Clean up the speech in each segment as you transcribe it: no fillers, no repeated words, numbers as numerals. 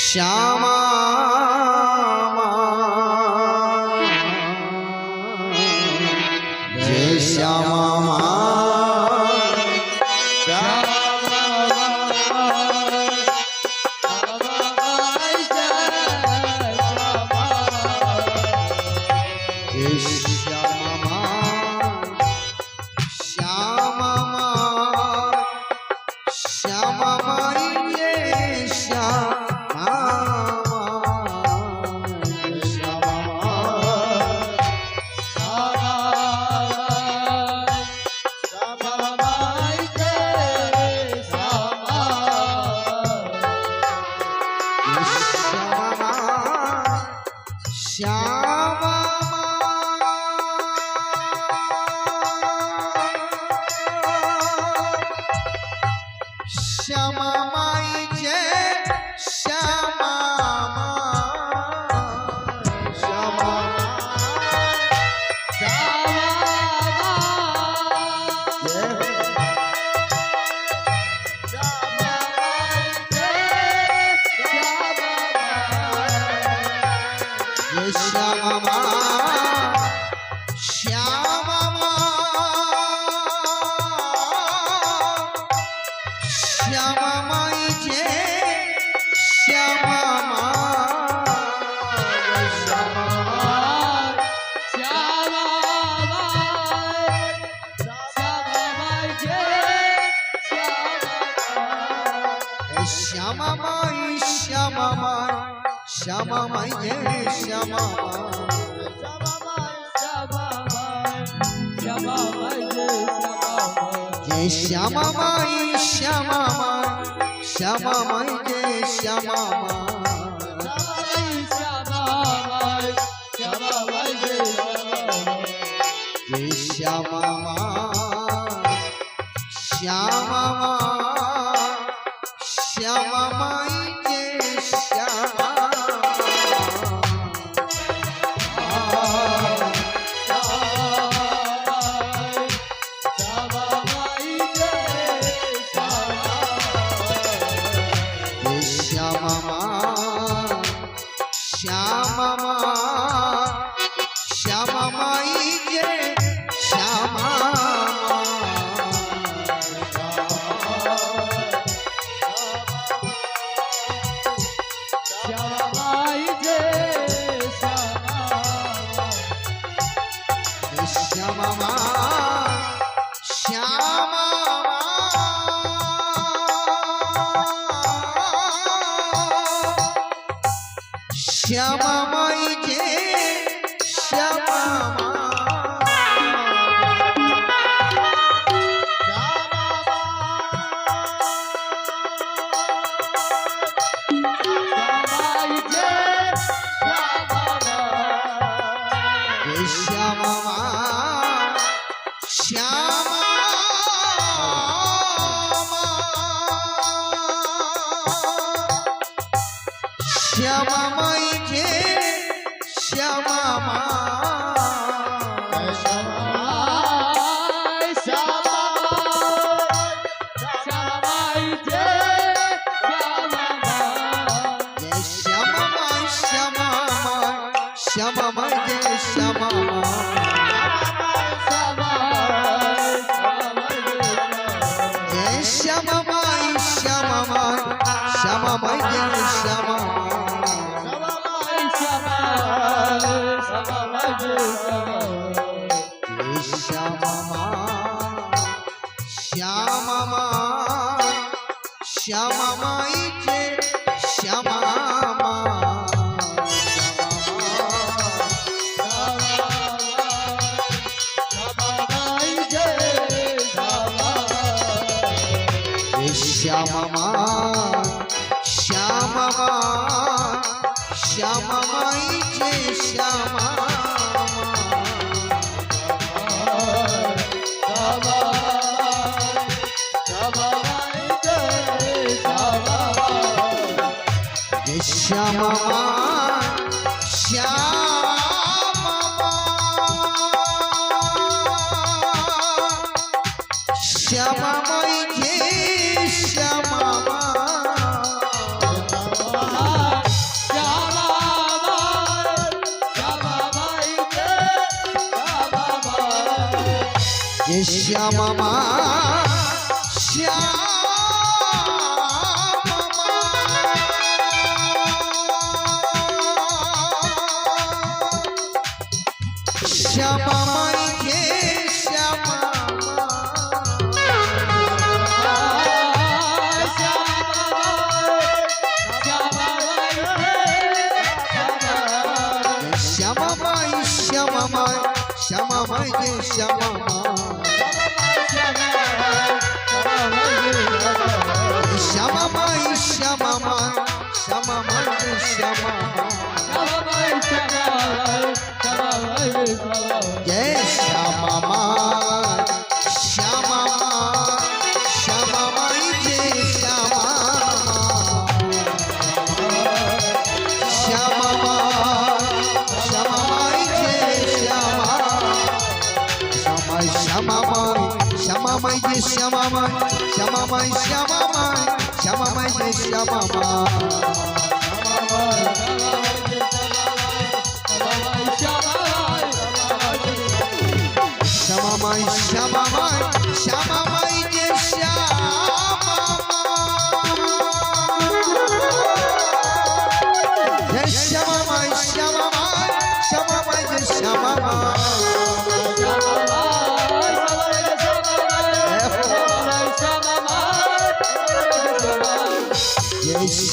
श्यामा जय श्यामा श्यामा माई जय श्यामा श्यामा श्यामा माई जय श्यामा श्यामा माई श्यामा माई जय श्यामा जय श्यामा माई श्यामा माई जय श्यामा जय श्यामा श्यामा श्यामा माई जय श्यामा श्यामा माई जय श्यामा श्यामा माई जय श्यामा श्यामा माई जय श्यामा श्यामा माई जय श्यामा जय श्यामा माई श्यामा माई जय श्यामा श्यामा माई जय श्यामा श्यामा माई जय श्यामा श्यामा श्यामा माई जय श्यामा শ্যামা মা শ্যামা শ্যামা মাই যে শ্যামা শ্যামা মাই শ্যামা মাই শ্যামা মাই যে শ্যামা মা শ্যামা মাই শ্যামা মাই শ্যামা মাই যে শ্যামা জয় শ্যামা মা শ্যামা মা শ্যামা মাই যে শ্যামা শ্যামা মা শ্যামা মাই যে শ্যামা শ্যামা মাই শ্যামা মাই যে শ্যামা মাই শ্যামা মাই শ্যামা মাই শ্যামা মাই যে শ্যামা মা শ্যামা মাই শ্যামা মাই শ্যামা মাই যে শ্যামা মা শ্যামা মাই শ্যামা মাই শ্যামা মাই যে শ্যামা মা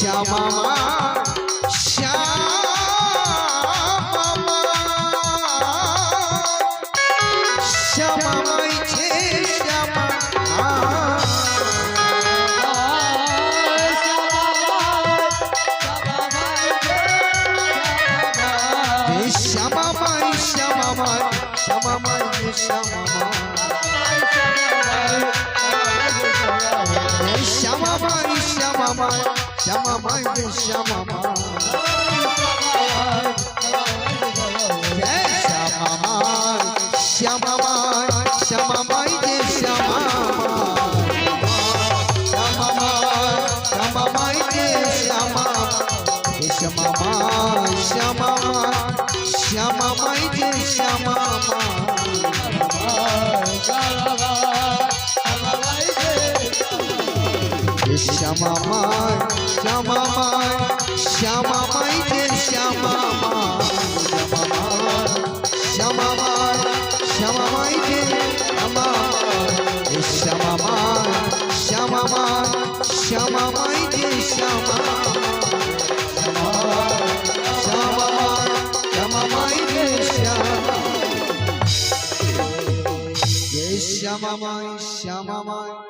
শ্যামা মা শ্যামা মা শ্যামা মাই যে শ্যামা শ্যামা মাই শ্যামা মাই শ্যামা মাই যে শ্যামা শ্যামা মাই শ্যামা মাই শ্যামা মাই যে শ্যামা মা শ্যামা মাই শ্যামা মাই শ্যামা মাই যে শ্যামা শ্যামা মাই শ্যামা মাই যে শ্যামা শ্যামা মাই শ্যামা মাই শ্যামা মাই যে শ্যামা শ্যামা মাই শ্যামা মাই শ্যামা মাই যে শ্যামা শ্যামা মাই শ্যামা মাই যে শ্যামা মাই শ্যামা মাই শ্যামা মাই যে শ্যামা শ্যামা মাই শ্যামা মাই যে শ্যামা শ্যামা মাই শ্যামা মাই